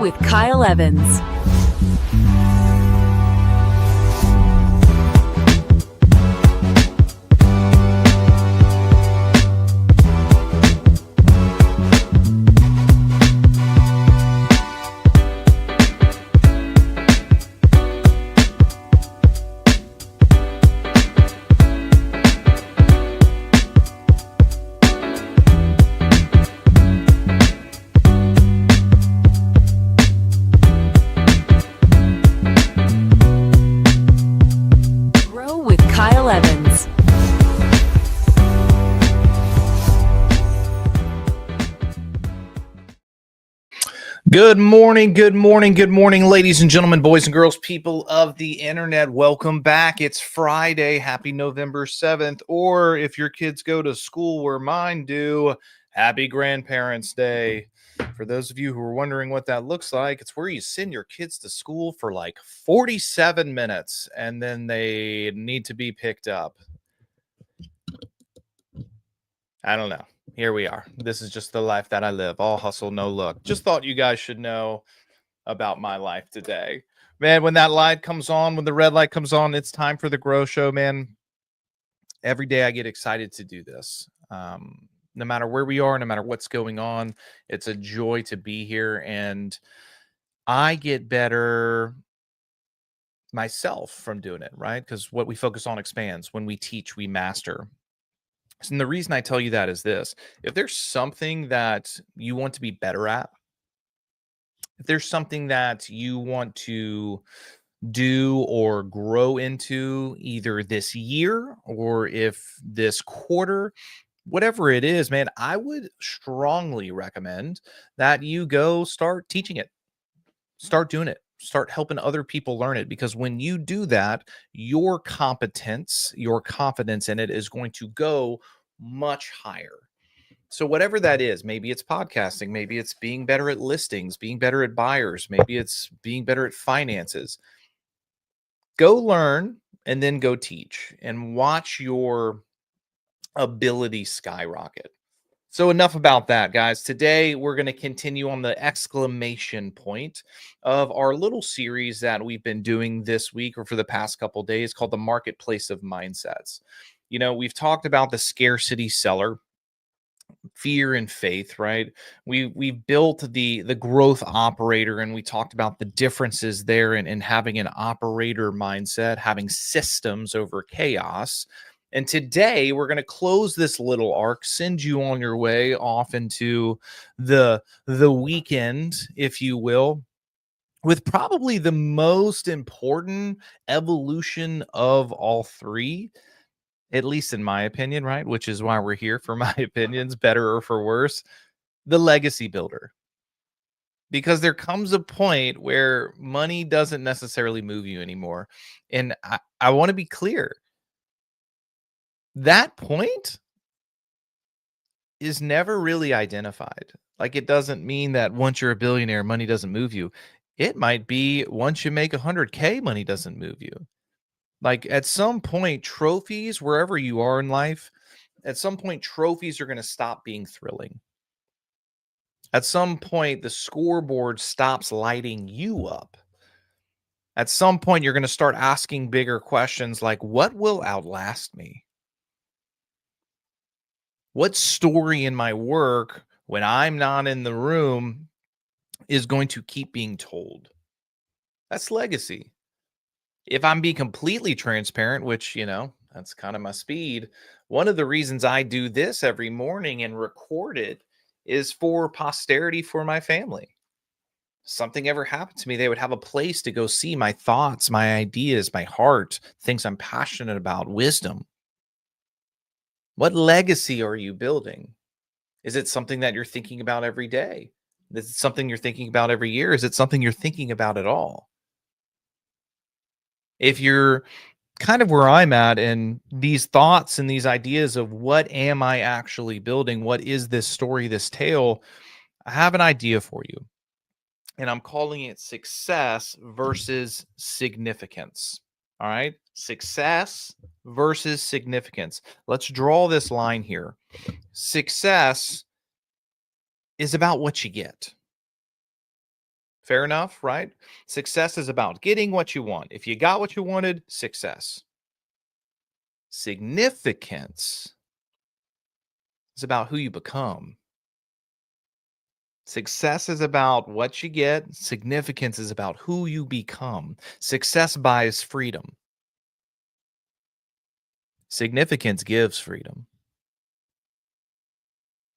with Kyle Evans. Grow with Kyle Evans. Good morning, ladies and gentlemen, boys and girls, people of the internet. Welcome back. It's Friday. Happy November 7th. Or if your kids go to school where mine do, happy Grandparents' Day. For those of you who are wondering what that looks like, it's where you send your kids to school for like 47 minutes and then they need to be picked up. I don't know. Here we are. This is just the life that I live. All hustle, no look. Just thought you guys should know about my life today. Man, when that light comes on, when the red light comes on, it's time for the Grow Show, man. Every day I get excited to do this. No matter where we are, no matter what's going on, it's a joy to be here. And I get better myself from doing it, right? Because what we focus on expands. When we teach, we master. And the reason I tell you that is this: if there's something that you want to be better at, if there's something that you want to do or grow into either this year or if this quarter, whatever it is, man, I would strongly recommend that you go start teaching it, start doing it, start helping other people learn it. Because when you do that, your competence, your confidence in it is going to go much higher. So whatever that is, maybe it's podcasting, maybe it's being better at listings, being better at buyers, maybe it's being better at finances. Go learn and then go teach and watch your ability skyrocket. So enough about that, guys. Today, we're going to continue on the exclamation point of our little series that we've been doing this week or for the past couple of days called the Marketplace of Mindsets. You know, we've talked about the scarcity seller, fear and faith, right? We built the growth operator, and we talked about the differences there in having an operator mindset, having systems over chaos. And today we're going to close this little arc, send you on your way off into the weekend, if you will, with probably the most important evolution of all three, at least in my opinion, right? Which is why we're here, for my opinions, better or for worse, the legacy builder. Because there comes a point where money doesn't necessarily move you anymore. And I want to be clear. That point is never really identified. Like, it doesn't mean that once you're a billionaire, money doesn't move you. It might be once you make 100K, money doesn't move you. Like, at some point, trophies, wherever you are in life, at some point, trophies are going to stop being thrilling. At some point, the scoreboard stops lighting you up. At some point, you're going to start asking bigger questions like, what will outlast me? What story in my work, when I'm not in the room, is going to keep being told? That's legacy. If I'm being completely transparent, which, you know, that's kind of my speed, one of the reasons I do this every morning and record it is for posterity, for my family. Something ever happened to me, they would have a place to go see my thoughts, my ideas, my heart, things I'm passionate about, wisdom. What legacy are you building? Is it something that you're thinking about every day? Is it something you're thinking about every year? Is it something you're thinking about at all? If you're kind of where I'm at and these thoughts and these ideas of what am I actually building? What is this story, this tale? I have an idea for you. And I'm calling it success versus significance. All right. Success versus significance. Let's draw this line here. Success is about what you get. Fair enough, right? Success is about getting what you want. If you got what you wanted, success. Significance is about who you become. Success is about what you get. Significance is about who you become. Success buys freedom. Significance gives freedom.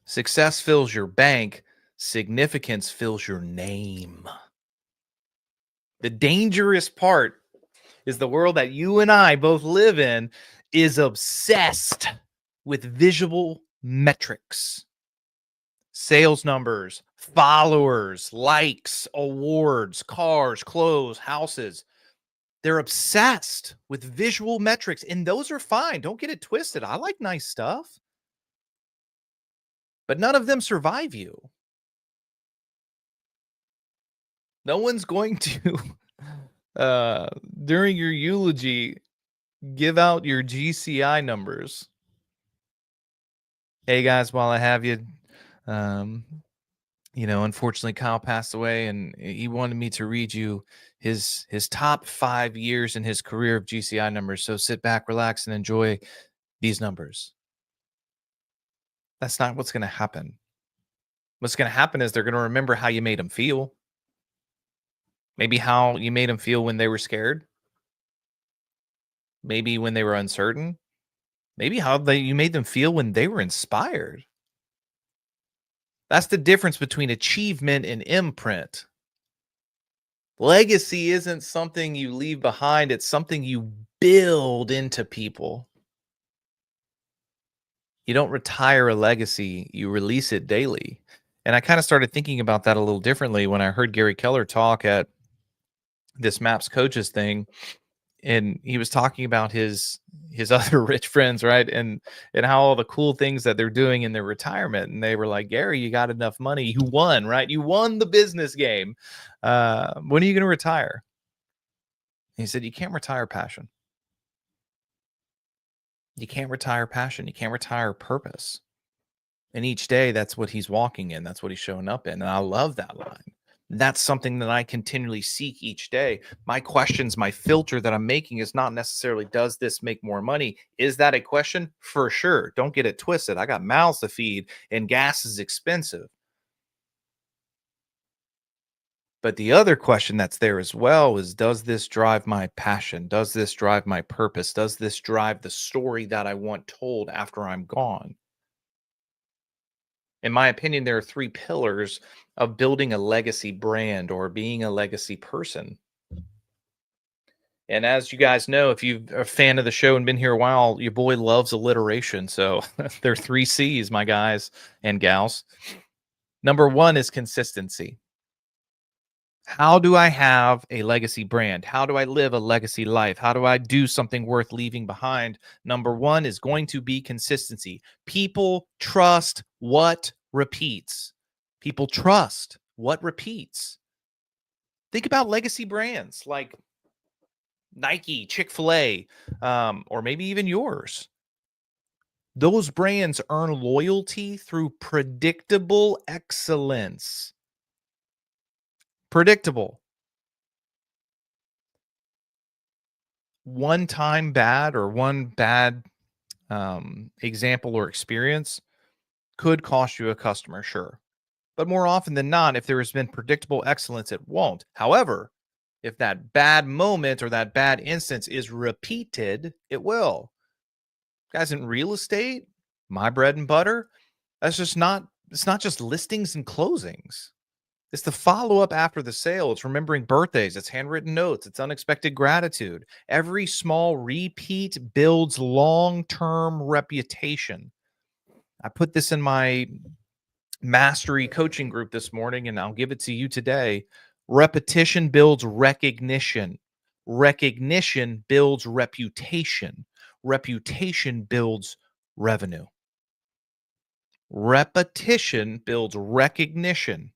Success fills your bank. Significance fills your name. The dangerous part is the world that you and I both live in is obsessed with visual metrics, sales numbers, followers, likes, awards, cars, clothes, houses. They're obsessed with visual metrics, and those are fine. Don't get it twisted. I like nice stuff, but none of them survive you. No one's going to, uh, during your eulogy, give out your GCI numbers. Hey guys, while I have you, um, unfortunately Kyle passed away and he wanted me to read you his top 5 years in his career of GCI numbers. So sit back, relax, and enjoy these numbers. That's not what's going to happen. What's going to happen is they're going to remember how you made them feel. Maybe how you made them feel when they were scared. Maybe when they were uncertain. Maybe how you made them feel when they were inspired. That's the difference between achievement and imprint. Legacy isn't something you leave behind, it's something you build into people. You don't retire a legacy, you release it daily. And I kind of started thinking about that a little differently when I heard Gary Keller talk at this MAPS coaches thing, and he was talking about his other rich friends, right? And how all the cool things that they're doing in their retirement. And they were like, Gary, you got enough money, you won, right? You won the business game. When are you going to retire? He said, you can't retire passion. You can't retire passion. You can't retire purpose. And each day, that's what he's walking in. That's what he's showing up in. And I love that line. That's something that I continually seek each day. My questions, my filter that I'm making is not necessarily, does this make more money? Is that a question? For sure. Don't get it twisted. I got mouths to feed and gas is expensive. But the other question that's there as well is, does this drive my passion? Does this drive my purpose? Does this drive the story that I want told after I'm gone? In my opinion, there are three pillars of building a legacy brand or being a legacy person. And as you guys know, if you're a fan of the show and been here a while, your boy loves alliteration. So there are three C's, my guys and gals. Number one is consistency. How do I have a legacy brand? How do I live a legacy life? How do I do something worth leaving behind? Number one is going to be consistency. People trust what repeats. People trust what repeats. Think about legacy brands like Nike, Chick-fil-A, or maybe even yours. Those brands earn loyalty through predictable excellence. Predictable. One time bad or one bad example or experience could cost you a customer, sure. But more often than not, if there has been predictable excellence, it won't. However, if that bad moment or that bad instance is repeated, it will. Guys, in real estate, my bread and butter, that's just not, it's not just listings and closings. It's the follow up after the sale. It's remembering birthdays. It's handwritten notes. It's unexpected gratitude. Every small repeat builds long term reputation. I put this in my mastery coaching group this morning, and I'll give it to you today. Repetition builds recognition. Recognition builds reputation. Reputation builds revenue. Repetition builds recognition.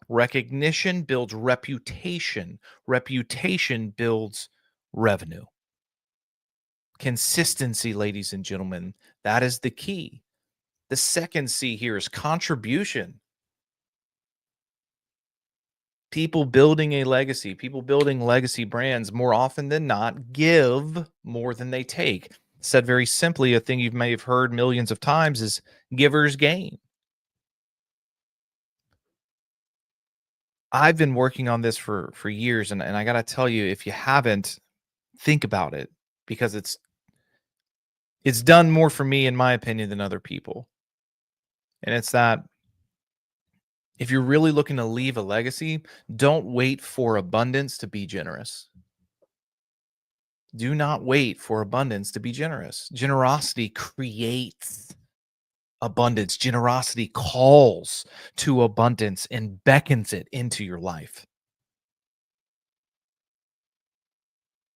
Recognition builds reputation. Reputation builds revenue. Consistency, ladies and gentlemen, that is the key. The second C here is contribution. People building a legacy, people building legacy brands more often than not give more than they take. Said very simply, a thing you may have heard millions of times is givers gain. I've been working on this for years, and I gotta tell you, if you haven't, think about it because it's done more for me, in my opinion, than other people. And it's that if you're really looking to leave a legacy, don't wait for abundance to be generous. Do not wait for abundance to be generous. Generosity creates abundance. Generosity calls to abundance and beckons it into your life.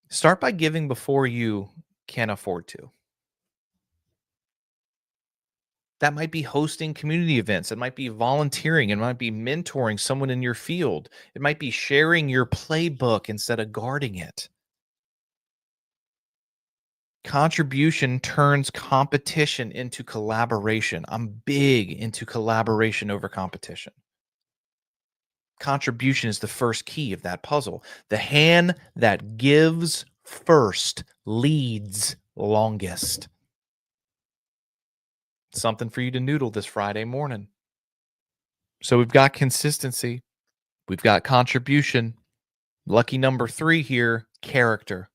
Start by giving before you can afford to. That might be hosting community events. It might be volunteering. It might be mentoring someone in your field. It might be sharing your playbook instead of guarding it. Contribution turns competition into collaboration. I'm big into collaboration over competition. Contribution is the first key of that puzzle. The hand that gives first leads longest. Something for you to noodle this Friday morning. So we've got consistency, we've got contribution. Lucky number 3 here, character.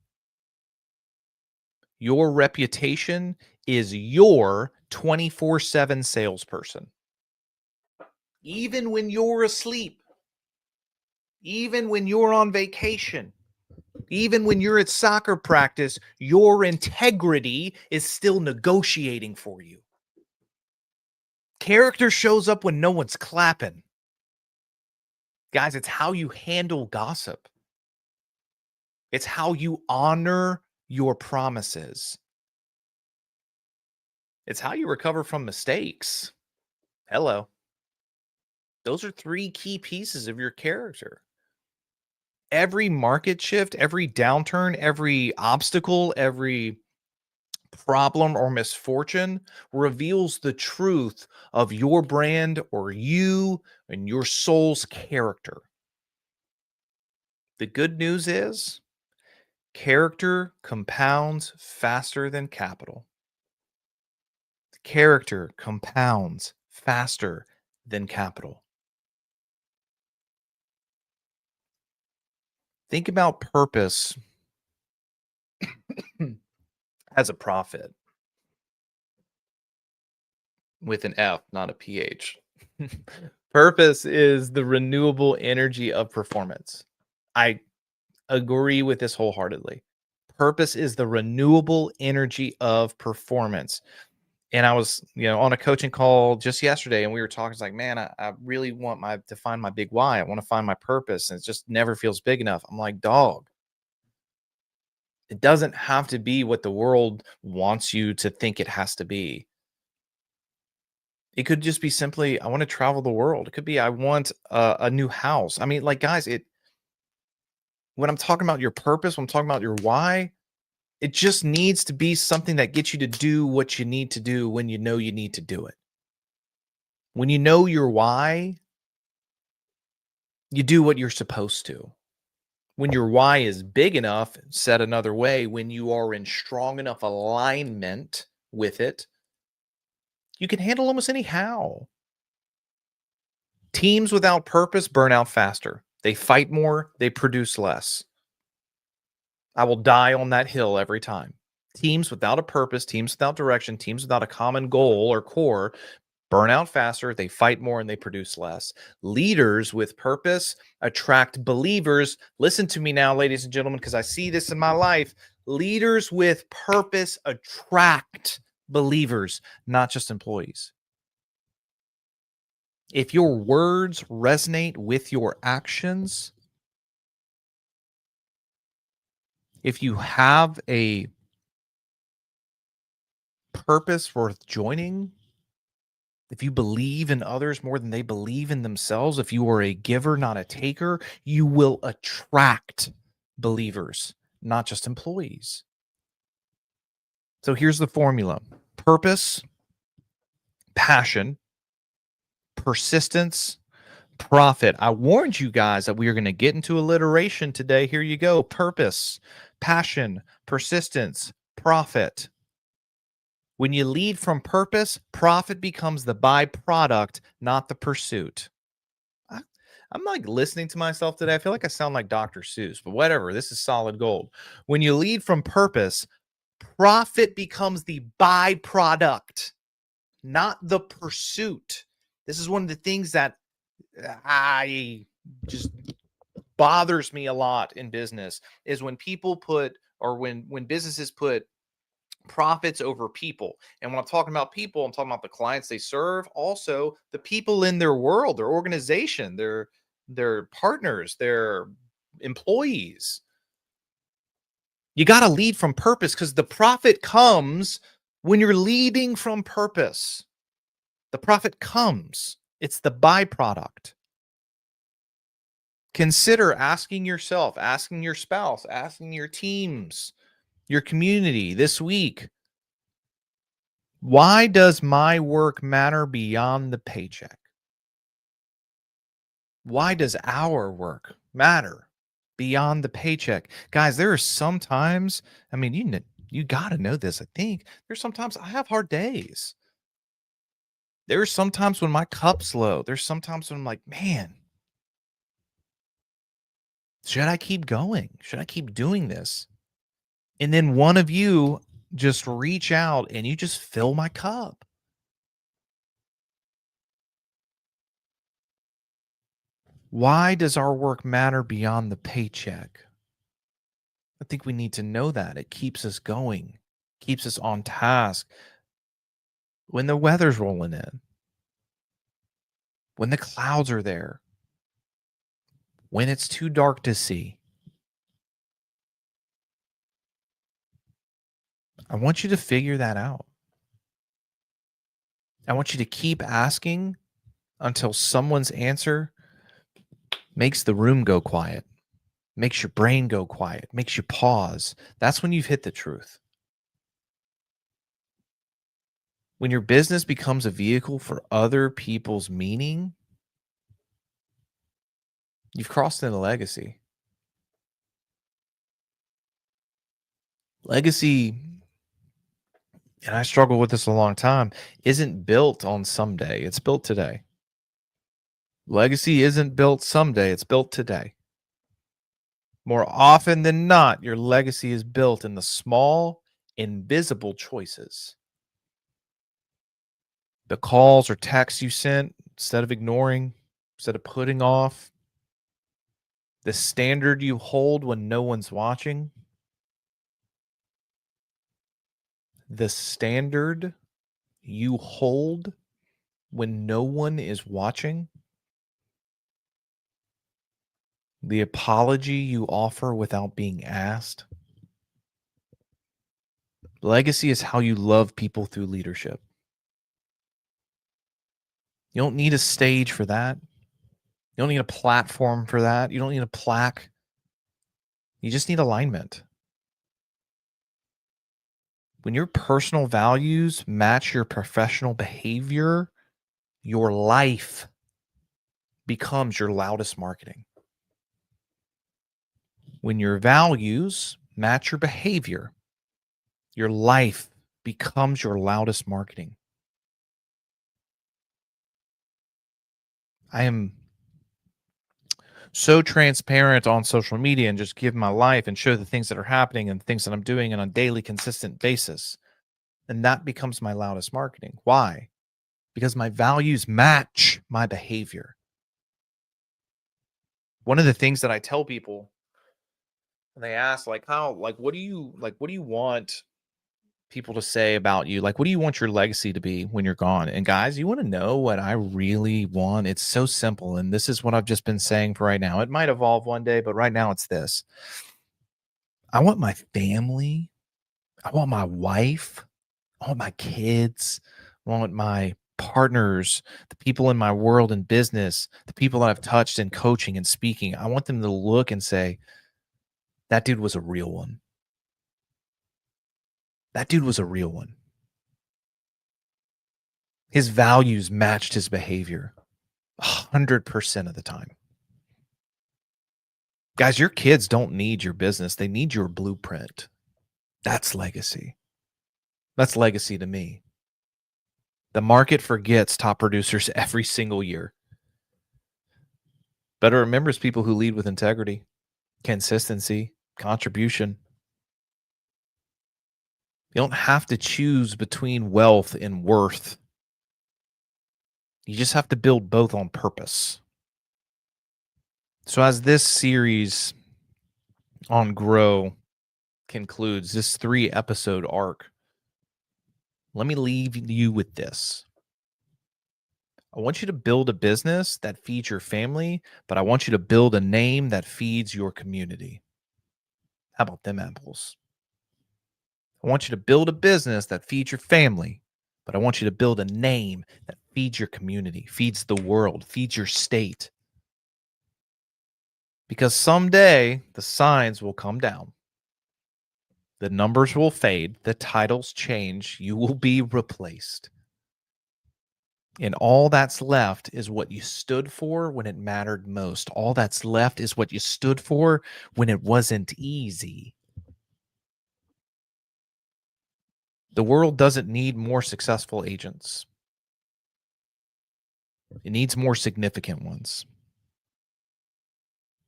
Your reputation is your 24/7 salesperson. Even when you're asleep, even when you're on vacation, even when you're at soccer practice, your integrity is still negotiating for you. Character shows up when no one's clapping. Guys, it's how you handle gossip. It's how you honor your promises. It's how you recover from mistakes. Hello. Those are 3 key pieces of your character. Every market shift, every downturn, every obstacle, every problem or misfortune reveals the truth of your brand or you and your soul's character. The good news is character compounds faster than capital. Character compounds faster than capital. Think about purpose as a profit with an F, not a PH. Purpose is the renewable energy of performance. I agree with this wholeheartedly. Purpose is the renewable energy of performance. And I was, on a coaching call just yesterday, and we were talking. It's like, man, I really want to find my big why. I want to find my purpose, and it just never feels big enough. I'm like, dog, it doesn't have to be what the world wants you to think it has to be. It could just be simply, I want to travel the world. It could be, I want a new house. I mean, like, guys, when I'm talking about your purpose, when I'm talking about your why, it just needs to be something that gets you to do what you need to do when you know you need to do it. When you know your why, you do what you're supposed to. When your why is big enough, said another way, when you are in strong enough alignment with it, you can handle almost any how. Teams without purpose burn out faster. They fight more, they produce less. I will die on that hill every time. Teams without a purpose, teams without direction, teams without a common goal or core burn out faster, they fight more, and they produce less. Leaders with purpose attract believers. Listen to me now, ladies and gentlemen, because I see this in my life. Leaders with purpose attract believers, not just employees. If your words resonate with your actions, if you have a purpose worth joining, if you believe in others more than they believe in themselves, if you are a giver, not a taker, you will attract believers, not just employees. So here's the formula: purpose, passion, persistence, Profit. I warned you guys that we are going to get into alliteration today. Here you go. Purpose, passion, persistence, profit. When you lead from purpose, profit becomes the byproduct, not the pursuit. I, I'm like listening to myself today. I feel like I sound like Dr. Seuss, but whatever. This is solid gold. When you lead from purpose, profit becomes the byproduct, not the pursuit. This is one of the things that I just bothers me a lot in business is when people put or when businesses put profits over people. And when I'm talking about people, I'm talking about the clients they serve, also the people in their world, their organization, their partners, their employees. You got to lead from purpose because the profit comes when you're leading from purpose. The profit comes. It's the byproduct. Consider asking yourself, asking your spouse, asking your teams, your community this week, why does my work matter beyond the paycheck? Why does our work matter beyond the paycheck? Guys, there are some times, I mean, you got to know this, I think. There's sometimes I have hard days. There's sometimes when my cup's low. There's sometimes when I'm like, man, should I keep going? Should I keep doing this? And then one of you just reach out and you just fill my cup. Why does our work matter beyond the paycheck? I think we need to know that. It keeps us going, keeps us on task when the weather's rolling in, when the clouds are there, when it's too dark to see. I want you to figure that out. I want you to keep asking until someone's answer makes the room go quiet, makes your brain go quiet, makes you pause. That's when you've hit the truth. When your business becomes a vehicle for other people's meaning, you've crossed into legacy. Legacy, and I struggled with this a long time, isn't built on someday. It's built today. Legacy isn't built someday. It's built today. More often than not, your legacy is built in the small, invisible choices. The calls or texts you sent instead of ignoring, instead of putting off, the standard you hold when no one's watching, the standard you hold when no one is watching, the apology you offer without being asked. Legacy is how you love people through leadership. You don't need a stage for that. You don't need a platform for that. You don't need a plaque. You just need alignment. When your personal values match your professional behavior, your life becomes your loudest marketing. When your values match your behavior, your life becomes your loudest marketing. I am so transparent on social media and just give my life and show the things that are happening and things that I'm doing on a daily, consistent basis. And that becomes my loudest marketing. Why? Because my values match my behavior. One of the things that I tell people when they ask, like, how, like, what do you want people to say about you? Like, what do you want your legacy to be when you're gone? And guys, you want to know what I really want? It's so simple. And this is what I've just been saying for right now. It might evolve one day, but right now it's this. I want my family. I want my wife. I want my kids. I want my partners, the people in my world and business, the people that I've touched in coaching and speaking. I want them to look and say, that dude was a real one. That dude was a real one. His values matched his behavior. 100% of the time. Guys, your kids don't need your business. They need your blueprint. That's legacy. That's legacy to me. The market forgets top producers every single year. But it remembers people who lead with integrity, consistency, contribution. You don't have to choose between wealth and worth. You just have to build both on purpose. So as this series on Grow concludes, this 3-episode arc, let me leave you with this. I want you to build a business that feeds your family, but I want you to build a name that feeds your community. How about them apples? I want you to build a business that feeds your family, but I want you to build a name that feeds your community, feeds the world, feeds your state. Because someday the signs will come down. The numbers will fade. The titles change. You will be replaced. And all that's left is what you stood for when it mattered most. All that's left is what you stood for when it wasn't easy. The world doesn't need more successful agents. It needs more significant ones.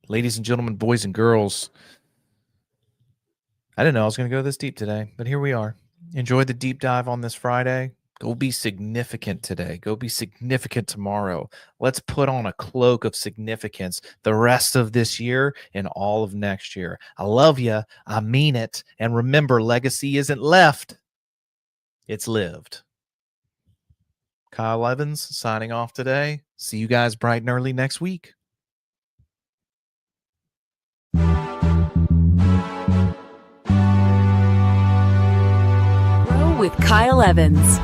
Ladies and gentlemen, boys and girls, I didn't know I was going to go this deep today, but here we are. Enjoy the deep dive on this Friday. Go be significant today. Go be significant tomorrow. Let's put on a cloak of significance the rest of this year and all of next year. I love you. I mean it. And remember, legacy isn't left. It's lived. Kyle Evans signing off today. See you guys bright and early next week. Grow with Kyle Evans.